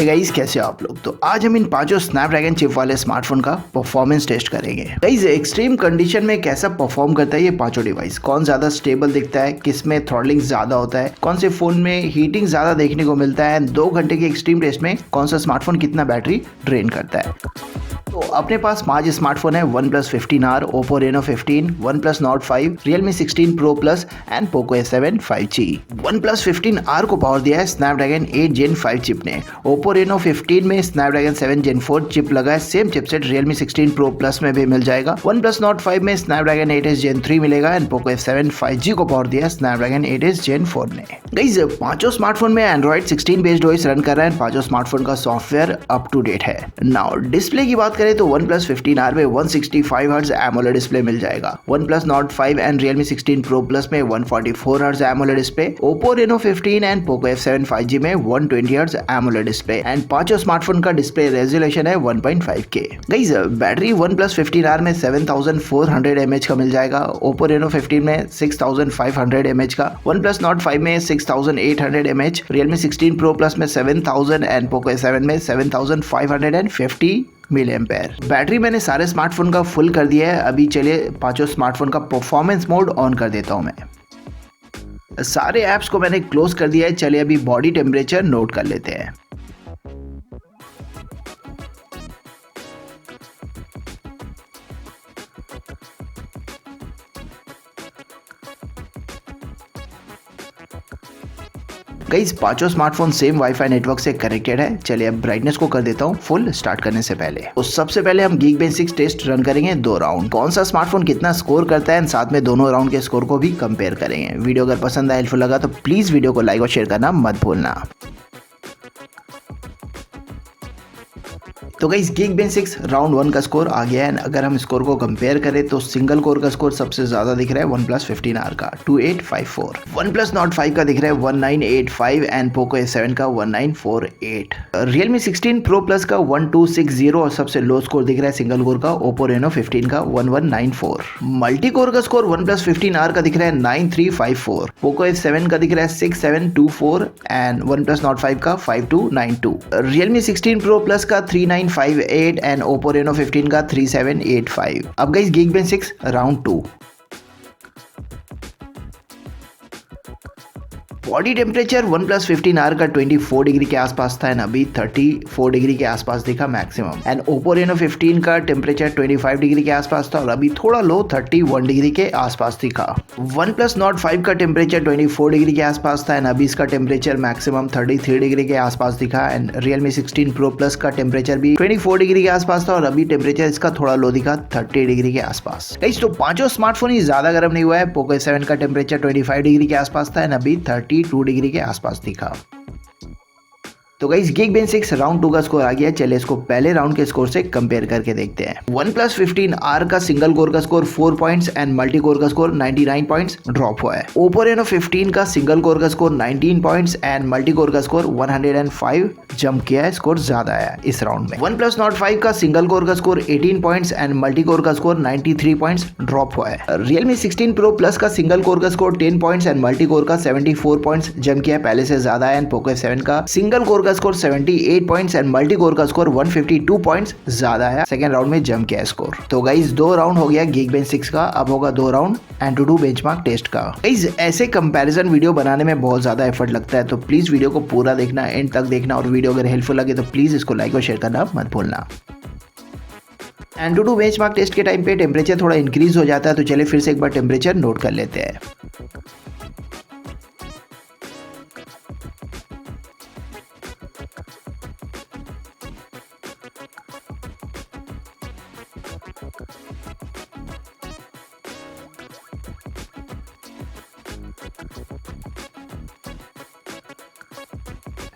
Hey guys, कैसे हो आप लोग। तो आज हम इन पांचों स्नैपड्रैगन चिप वाले स्मार्टफोन का परफॉर्मेंस टेस्ट करेंगे। गाइस, एक्सट्रीम कंडीशन में कैसा परफॉर्म करता है ये पांचों डिवाइस, कौन ज्यादा स्टेबल दिखता है, किस में थ्रॉटलिंग ज्यादा होता है, कौन से फोन में हीटिंग ज्यादा देखने को मिलता है, 2 घंटे के एक्सट्रीम टेस्ट में कौन सा स्मार्टफोन कितना बैटरी ड्रेन करता है। तो अपने पास 5 स्मार्टफोन है, OnePlus 15R, Oppo Reno 15, OnePlus Nord 5, Realme 16 Pro Plus and Poco S7 5G। OnePlus 15R को पावर दिया है Snapdragon 8 Gen 5 चिप ने। Oppo Reno 15 में Snapdragon 7 Gen 4 चिप लगा है, same chipset Realme 16 Pro Plus में भी मिल जाएगा। OnePlus Nord 5 में Snapdragon 8s Gen 3 मिलेगा एंड Poco S7 5G को पावर दिया है Snapdragon 8s Gen 4 ने। गाइस, पांचों स्मार्टफोन में Android 16 बेस्ड OS रन कर रहा है, पांचों स्मार्टफोन का सॉफ्टवेयर अप टू डेट है। नाउ डिस्प्ले की बात करें तो OnePlus 15R में 165 Hz AMOLED डिस्प्ले मिल जाएगा। OnePlus Nord 5 and Realme 16 Pro Plus में 144 Hz AMOLED display, Oppo Reno 15 and Poco F7 5G में 120 Hz AMOLED डिस्प्ले एंड पांचों स्मार्टफोन का डिस्प्ले रेजोल्यूशन है 1.5K। Guys, battery OnePlus 15R में 7400 mAh का मिल जाएगा, Oppo Reno 15 में 6500 mAh का, OnePlus Nord 5 में 6800 mAh, Realme 16 Pro Plus में 7000 एंड Poco S7 में 7550 मिली एम्पेयर। बैटरी मैंने सारे स्मार्टफोन का फुल कर दिया है। अभी चलिए पांचों स्मार्टफोन का परफॉर्मेंस मोड ऑन कर देता हूं मैं। सारे ऐप्स को मैंने क्लोज कर दिया है। चलिए अभी बॉडी टेम्परेचर नोट कर लेते हैं। गाइस, पांचों स्मार्टफोन सेम वाईफाई नेटवर्क से कनेक्टेड है। चलिए अब ब्राइटनेस को कर देता हूँ फुल स्टार्ट करने से पहले। तो सबसे पहले हम Geekbench टेस्ट रन करेंगे 2 राउंड, कौन सा स्मार्टफोन कितना स्कोर करता है, साथ में दोनों राउंड के स्कोर को भी कंपेयर करेंगे। वीडियो अगर पसंद आए, हेल्पफुल लगा तो प्लीज वीडियो को लाइक और शेयर करना मत भूलना। तो गाइस, Geekbench राउंड 1 का स्कोर आ गया है। अगर हम स्कोर को कंपेयर करें तो सिंगल कोर का स्कोर सबसे ज्यादा दिख रहा है OnePlus 15R का 2854, OnePlus Nord 5 का दिख रहा है 1985 एंड Poco S7 का 1948, Realme 16 Pro Plus का 1260 और सबसे लो स्कोर दिख रहा है सिंगल कोर का Oppo Reno 15 का 1194, मल्टी कोर का स्कोर OnePlus 15R का दिख रहा है 9354, Poco S7 का दिख रहा है 6724 एंड OnePlus Nord 5 का 5292, Realme 16 Pro Plus का 3958 एंड Oppo Reno 15 का 3785। अब guys, Geekbench round 2। Body temperature OnePlus 15R का 24 डिग्री के आसपास था एंड अभी 34 डिग्री के आसपास दिखा मैक्सिमम, एंड Oppo Reno 15 का टेम्परेचर 25 डिग्री के आसपास था और अभी थोड़ा लो 31 डिग्री के आसपास दिखा। OnePlus Nord 5 का टेम्परेचर 24 डिग्री के आसपास था एंड अभी इसका टेम्परेचर मैक्सिमम 33 डिग्री के आसपास दिखा, एंड Realme 16 Pro Plus का टेम्परेचर भी 24 डिग्री के आसपास था और अभी टेम्परेचर इसका थोड़ा लो दिखा 30 डिग्री के आसपास। गाइस, तो पांचों स्मार्टफोन ही ज्यादा गर्म नहीं हुआ है। Poco S7 का टेम्परेचर 25 डिग्री के आसपास था एंड अभी 32 डिग्री के आसपास दिखा। तो गाइस, Geekbench राउंड 2 का स्कोर आ गया। चलिए इसको पहले राउंड के स्कोर से कंपेयर करके देखते हैं। OnePlus 15R का सिंगल कोर का score 4 points and multi core का स्कोर 99 पॉइंट्स ड्रॉप हुआ है। Oppo Reno 15 का सिंगल कोर का score 19 points and multi core का स्कोर 105 जंप किया है, स्कोर ज्यादा है इस राउंड में। OnePlus Nord 5 का सिंगल कोर का score 18 points and multi core का स्कोर 93 पॉइंट्स ड्रॉप हुआ है। Realme 16 Pro Plus का सिंगल कोर का score 10 points and multi core का 74 पॉइंट्स जंप किया है, पहले से ज्यादा है, एंड Poco F7 का सिंगल कोर का score 78 points and multi core का स्कोर 152 पॉइंट्स ज्यादा है, सेकंड राउंड में जंप किया स्कोर। तो गाइस, 2 राउंड हो गया Geekbench का, अब होगा 2 राउंड AnTuTu बेंचमार्क टेस्ट का। गाइस, ऐसे कंपैरिजन वीडियो बनाने में बहुत ज्यादा एफर्ट लगता है, तो प्लीज वीडियो को पूरा देखना, एंड तक देखना, और वीडियो अगर हेल्पफुल लगे तो प्लीज इसको लाइक और शेयर करना मत भूलना। AnTuTu बेंचमार्क टेस्ट के टाइम पे टेम्परेचर थोड़ा इंक्रीज हो जाता है, तो चलिए फिर से एक बार टेम्परेचर नोट कर लेते हैं।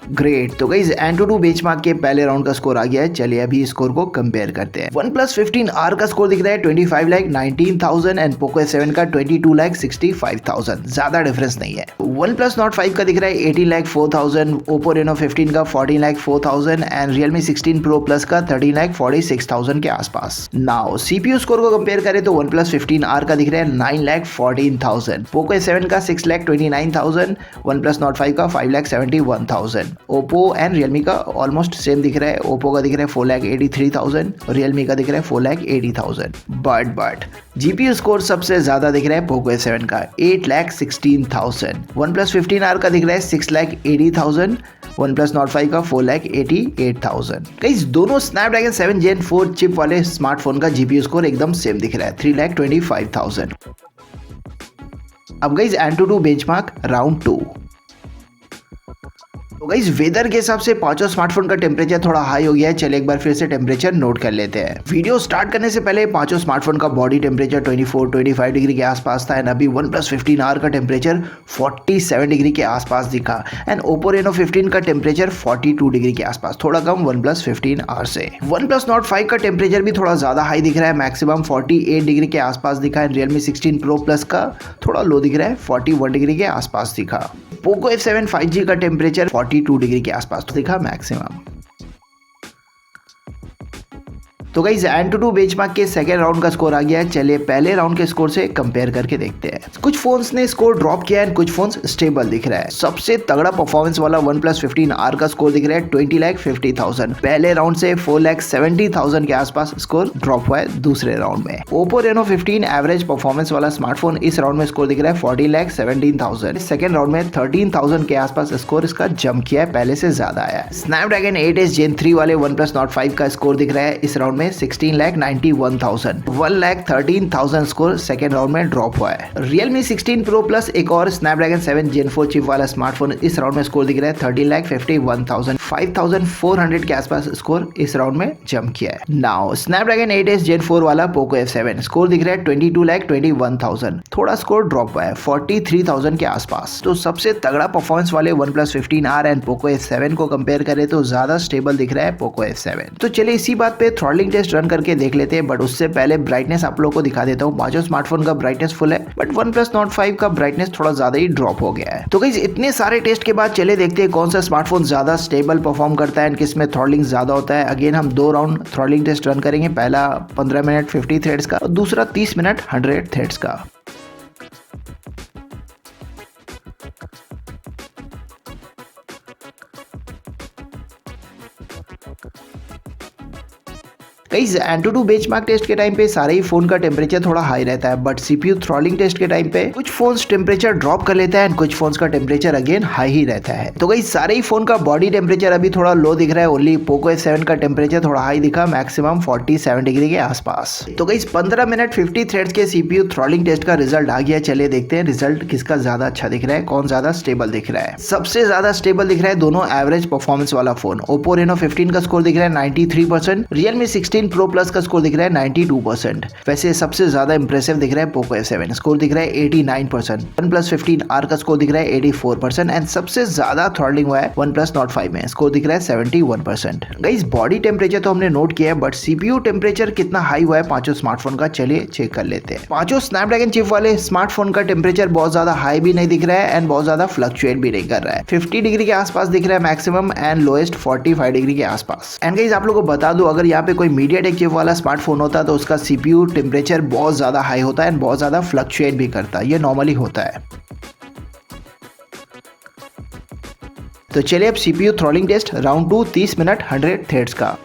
ग्रेट। तो गाइस, AnTuTu बेंचमार्क के पहले राउंड का स्कोर आ गया है। चलिए अभी स्कोर को कंपेयर करते हैं। OnePlus 15R का स्कोर दिख रहा है 25,19,000 एंड Poco S7 का 22,65,000, ज्यादा डिफरेंस नहीं है। OnePlus Nord 5 का दिख रहा है 18,04,000, Oppo Reno 15 का 14,04,000 एंड Realme 16 Pro Plus का 13,46,000 के आसपास। नाउ CPU स्कोर को कंपेयर करें तो OnePlus 15R का दिख रहा है 9,14,000, Poco S7 का 6,29,000, OnePlus Nord 5 का 5,71,000, ओप्पो एंड रियलमी का ऑलमोस्ट सेम दिख रहा है। ओप्पो का दिख रहा है 4,83,000, रियलमी का दिख रहा है 4,80,000। बट जीपीयू स्कोर सबसे ज्यादा दिख रहा है पोको F7 का 8,16,000। OnePlus 15R का दिख रहा है 6,80,000। OnePlus Nord 5 का 4,88,000। गाइस दोनों स्नैपड्रैगन 7 Gen 4 चिप वाले स्मार्टफोन का जीपीयू स्कोर एकदम सेम दिख रहा है 3,25,000। अब गाइस एंटूटू बेंचमार्क राउंड 2। तो गाइस वेदर के हिसाब से पांचों स्मार्टफोन का टेम्परेचर थोड़ा हाई हो गया है। चलिए एक बार फिर से टेम्परेचर नोट कर लेते हैं। वीडियो स्टार्ट करने से पहले पांचों स्मार्टफोन का बॉडी टेम्परेचर 24-25 डिग्री के आसपास था एंड अभी OnePlus 15R का टेम्परेचर 47 डिग्री के आसपास दिखा एंड Oppo Reno 15 का टेम्परेचर 42 डिग्री के आसपास, थोड़ा कम OnePlus 15R से। OnePlus Nord 5 का टेम्परेचर भी थोड़ा ज्यादा हाई दिख रहा है, मैक्सिमम 48 डिग्री के आसपास दिखा है। Realme 16 Pro Plus का थोड़ा लो दिख रहा है, 41 डिग्री के आसपास दिखा। Poco F7 5G का टेम्परेचर 42 डिग्री के आसपास दिखा मैक्सिमम। तो गाइस एंटूटू बेंचमार्क के सेकेंड राउंड का स्कोर आ गया है। चलिए पहले राउंड के स्कोर से कंपेयर करके देखते हैं। कुछ फोन्स ने स्कोर ड्रॉप किया है, कुछ फोन्स स्टेबल दिख रहा है। सबसे तगड़ा परफॉर्मेंस वाला OnePlus 15R का स्कोर दिख रहा है 20,50,000। पहले राउंड से 4,70,000 के आसपास स्कोर ड्रॉप हुआ है दूसरे राउंड में। Oppo Reno 15 एवरेज परफॉर्मेंस वाला स्मार्टफोन इस राउंड में स्कोर दिख रहा है 40,17,000। सेकेंड राउंड में 13,000 के आसपास स्कोर इसका जंप किया है, पहले से ज्यादा आया। स्नैपड्रैगन 8S Gen 3 वाले OnePlus Nord 5 का स्कोर दिख रहा है इस राउंड में 16,91,000। 1,13,000 स्कोर सेकेंड राउंड में ड्रॉप हुआ है। Realme 16 Pro Plus एक और Snapdragon 7 Gen 4 चिप वाला स्मार्टफोन इस राउंड में स्कोर दिख रहा है 13,51,000। 5,400 के आसपास स्कोर इस राउंड में जंप किया है। नाउ Snapdragon 8S Gen 4 वाला Poco F7 स्कोर दिख रहा है 22,21,000, थोड़ा स्कोर ड्रॉप हुआ है 43,000 के आसपास। तो सबसे तगड़ा परफॉर्मेंस वाले OnePlus 15R and Poco F7 को कंपेयर करें तो ज्यादा स्टेबल दिख रहा है Poco F7। तो चलिए इसी बात पे थ्रॉटलिंग टेस्ट रन करके देख लेते हैं, बट उससे पहले ब्राइटनेस आप लोगों को दिखा देता हूँ। पांचों स्मार्टफोन का ब्राइटनेस फुल है, बट OnePlus Nord 5 का ब्राइटनेस थोड़ा ज्यादा ही ड्रॉप हो गया है। तो गाइस इतने सारे टेस्ट के बाद चले देखते हैं कौन सा स्मार्टफोन ज्यादा स्टेबल परफॉर्म करता है एंड किस में थ्रॉटलिंग ज्यादा होता है। अगेन हम 2 राउंड थ्रॉटलिंग टेस्ट रन करेंगे, पहला 15 मिनट 50 थ्रेड्स का और दूसरा 30 मिनट 100 थ्रेड्स का। गाइस एंटूटू बेंचमार्क टेस्ट के टाइम पे सारे ही फोन का टेम्परेचर थोड़ा हाई रहता है, बट सीपीयू थ्रॉटलिंग टेस्ट के टाइम पे कुछ फोन्स टेम्परेचर ड्रॉप कर लेता है एंड कुछ फोन्स का टेम्परेचर अगेन हाई ही रहता है। तो गाइस सारे ही फोन का बॉडी टेम्परेचर अभी थोड़ा लो दिख रहा है। ओनली Poco F7 का टेम्परेचर थोड़ा हाई दिखा, मैक्सिमम 47 डिग्री के आसपास। तो गाइस 15 मिनट 50 थ्रेड्स के सीपीयू थ्रॉटलिंग टेस्ट का रिजल्ट आ गया। चलिए देखते हैं रिजल्ट किसका ज्यादा अच्छा दिख रहा है, कौन ज्यादा स्टेबल दिख रहा है। सबसे ज्यादा स्टेबल दिख रहा है दोनों एवरेज परफॉर्मेंस वाला फोन। Oppo Reno 15 का स्कोर दिख रहा है 93%, Realme 16 Pro Plus का स्कोर दिख रहा है 92%। वैसे सबसे ज्यादा इंप्रेसिव दिख रहा है Poco F7, स्कोर दिख रहा है 89%। OnePlus 15R का स्कोर दिख रहा है 84% एंड सबसे ज्यादा थ्रॉटलिंग हुआ है OnePlus Nord 5 में, स्कोर दिख रहा है 71%। गाइस बॉडी टेम्परेचर तो हमने नोट किया है, बट सीपीयू टेम्परेचर कितना हाई हुआ है पांचों स्मार्टफोन का, चलिए चेक कर लेते हैं। पांचों स्नैपड्रैगन चिप वाले स्मार्टफोन का टेम्परेचर बहुत ज्यादा हाई भी नहीं दिख रहा है एंड बहुत ज्यादा फ्लक्चुएट भी नहीं कर रहा है। 50 डिग्री के आसपास दिख रहा है मैक्सिमम एंड लोएस्ट 45 डिग्री के आसपास। एंड गाइस आप लोगों को बता दूं, अगर यहाँ पे कोई मीडियाटेक चिप वाला स्मार्टफोन होता तो उसका सीपीयू टेम्परेचर बहुत ज्यादा हाई होता है एंड बहुत ज्यादा फ्लक्चुएट भी करता है, ये नॉर्मली होता है। तो चलिए अब CPU throttling test round 2 30 minute 100 threads का।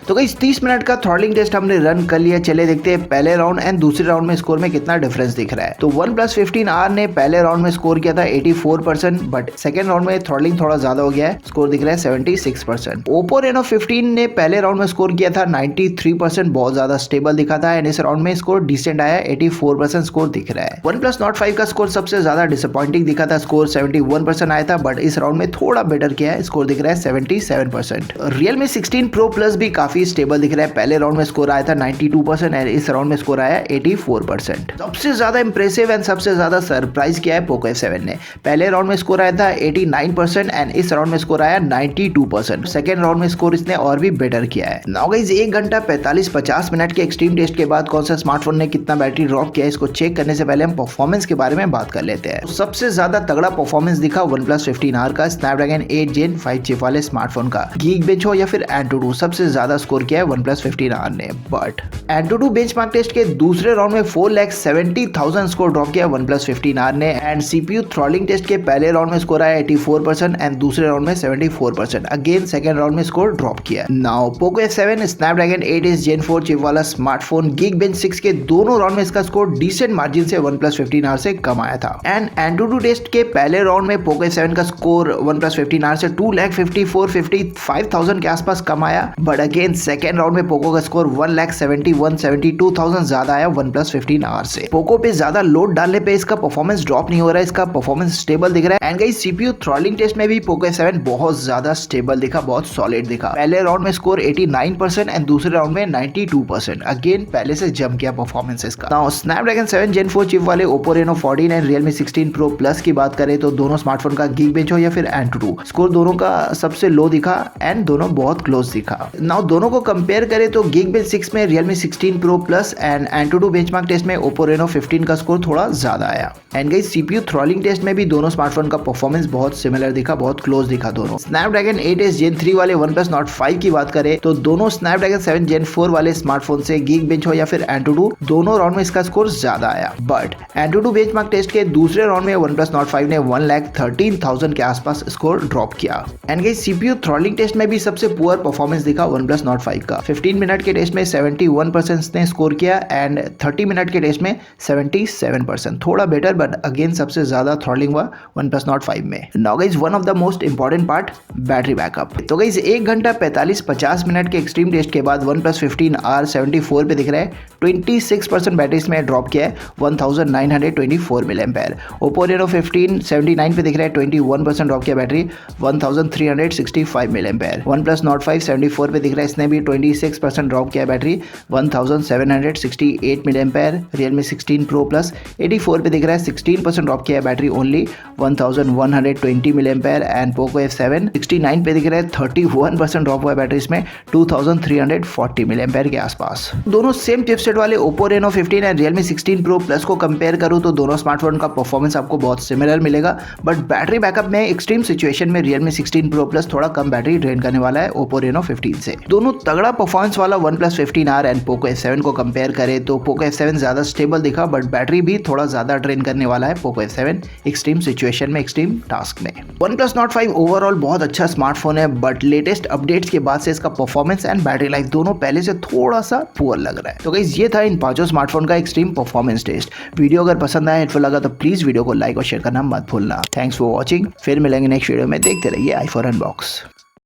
तो गाइस 30 मिनट का थ्रॉटलिंग टेस्ट हमने रन कर लिया। चले देखते हैं पहले राउंड एंड दूसरे राउंड में स्कोर में कितना डिफरेंस दिख रहा है। तो OnePlus 15R ने पहले राउंड में स्कोर किया था 84%, बट सेकेंड राउंड में थ्रॉटलिंग थोड़ा ज्यादा हो गया है, स्कोर दिख रहा है 76%। Oppo Reno 15 ने पहले राउंड में स्कोर किया था 93%, बहुत ज्यादा स्टेबल दिखा था एंड इस राउंड में स्कोर डिसेंट आया, 84% स्कोर दिख रहा है। OnePlus Nord 5 का स्कोर सबसे ज्यादा डिसअपॉइंटिंग दिखा था, स्कोर 71% आया था, बट इस राउंड में थोड़ा बेटर किया है, स्कोर दिख रहा है 77%। Realme 16 Pro Plus भी काफी स्टेबल दिख रहा है। पहले राउंड में स्कोर आया था 92% एंड इस राउंड में स्कोर आया 84%। सबसे ज्यादा इंप्रेसिव एंड सबसे ज्यादा सरप्राइज किया है Poco F7 ने। पहले राउंड में स्कोर आया था 89% एंड इस राउंड में स्कोर आया 92%। सेकेंड राउंड में स्कोर इसने और भी बेटर किया है। नाउ गाइस 1 घंटा 45-50 मिनट के एक्सट्रीम टेस्ट के बाद कौन सा स्मार्टफोन ने कितना बैटरी ड्रॉप किया है, इसको चेक करने से पहले हम परफॉर्मेंस के बारे में बात कर लेते हैं। सबसे ज्यादा तगड़ा परफॉर्मेंस दिखा OnePlus 15R का Snapdragon 8 Gen 5 चिप वाले स्मार्टफोन का। Geekbench हो या फिर Antutu, सबसे ज्यादा स्कोर स्कोर किया है OnePlus 15R ने। बट Antutu बेंचमार्क टेस्ट के दूसरे राउंड में 4,70,000 स्कोर ड्रॉप किया OnePlus 15R ने। एंड CPU थ्रॉटलिंग टेस्ट के पहले राउंड में स्कोर आया 84% एंड दूसरे राउंड में 74%। अगेन सेकंड राउंड में स्कोर ड्रॉप किया। Now Poco F7 Snapdragon 8s Gen 4 chip वाला स्मार्टफोन Geekbench 6 के दोनों राउंड में इसका स्कोर डिसेंट मार्जिन से OnePlus 15R से कम आया था। एंड Antutu टेस्ट के पहले राउंड में Poco F7 का स्कोर OnePlus 15R से 2,54,55,000 के आसपास कम आया। बट अगेन सेकेंड राउंड में Poco का स्कोर 1,71,72,000 ज्यादा आया OnePlus 15R से। Poco पे ज्यादा लोड डालने पे इसका परफॉर्मेंस ड्रॉप नहीं हो रहा है, इसका परफॉर्मेंस स्टेबल दिख रहा है। And guys CPU throttling test में भी Poco F7 बहुत ज्यादा स्टेबल दिखा, बहुत सॉलिड दिखा। पहले राउंड में स्कोर 89% एंड दूसरे राउंड में 92%। अगेन पहले से जम गया परफॉर्मेंस इसका। नाउ Snapdragon 7 Gen 4 चिप वाले Oppo Reno 14 and Realme 16 Pro Plus की बात करें तो दोनों स्मार्टफोन का Geekbench हो या फिर Antutu, स्कोर दोनों का सबसे लो दिखा एंड दोनों बहुत क्लोज दिखा। नाउ दोनों को कंपेयर करें तो Geekbench 6 में Realme 16 Pro Plus and Antutu benchmark test में Oppo Reno 15 का स्कोर थोड़ा ज्यादा आया। And guys CPU throttling test में भी दोनों स्मार्टफोन का परफॉर्मेंस बहुत सिमिलर दिखा, बहुत क्लोज दिखा दोनों। Snapdragon 8s Gen 3 वाले OnePlus Nord 5 की बात करें तो दोनों Snapdragon 7 Gen 4 वाले स्मार्टफोन से Geekbench हो या फिर Antutu, दोनों राउंड में इसका स्कोर ज्यादा आया। बट Antutu बेंचमार्क टेस्ट के दूसरे राउंड में OnePlus Nord 5 ने 1,13,000 के आसपास स्कोर ड्रॉप किया। And guys CPU throttling test में भी सबसे पुअर परफॉर्मेंस दिखा OnePlus Nord 5 का। 15 मिनट के टेस्ट में 71% ने स्कोर किया एंड 30 मिनट के टेस्ट में 77%, थोड़ा बेटर बट अगेन सबसे ज्यादा थ्रॉटलिंग हुआ OnePlus Nord 5 में। Now guys one of the most important part, battery backup. तो गाइस 1 घंटा 45-50 मिनट के एक्सट्रीम टेस्ट के बाद OnePlus 15R 74 पे दिख रहा है 26% बैटरी इसमें ड्रॉप किया है 1924 mAh। Oppo Reno 15 79 पे दिख रहा है 21% ड्रॉप किया बैटरी 1365 mAh। OnePlus Nord 5 74 पे दिख रहा है, इसने भी 26% ड्रॉप किया battery 1768 mAh। Realme 16 Pro Plus 84 पे दिख रहा है 16% ड्रॉप किया battery only 1120 mAh। And Poco F7 69 पे दिख रहा है 31% ड्रॉप हुआ बैटरी इसमें 2340 mAh के आसपास। दोनों सेम चिपसेट वाले Oppo Reno 15 and Realme 16 Pro Plus को कंपेयर करूं तो दोनों स्मार्टफोन का परफॉर्मेंस आपको बहुत सिमिलर मिलेगा। बट बैटरी बैकअप में एक्सट्रीम सिचुएशन में Realme 16 Pro Plus थोड़ा कम बैटरी ड्रेन करने वाला है Oppo Reno 15 से। दोनों तगड़ा परफॉर्मेंस वाला OnePlus 15R and Poco F7 को कंपेयर करें तो Poco F7 ज्यादा स्टेबल दिखा, बट बैटरी भी थोड़ा ज्यादा ड्रेन करने वाला है Poco F7 एक्सट्रीम सिचुएशन में, एक्सट्रीम टास्क में। OnePlus Nord 5 ओवरऑल बहुत अच्छा स्मार्टफोन है, बट लेटेस्ट अपडेट्स के बाद से इसका परफॉर्मेंस एंड बैटरी लाइफ दोनों पहले से थोड़ा सा पुअर लग रहा है। तो गाइस ये था इन पांचों स्मार्टफोन का एक्सट्रीम परफॉर्मेंस टेस्ट। वीडियो अगर पसंद आया, हेल्पफुल लगा तो प्लीज वीडियो को लाइक और शेयर करना मत भूलना। थैंक्स फॉर वॉचिंग, फिर मिलेंगे नेक्स्ट वीडियो में। देखते रहिए i4 अनबॉक्स।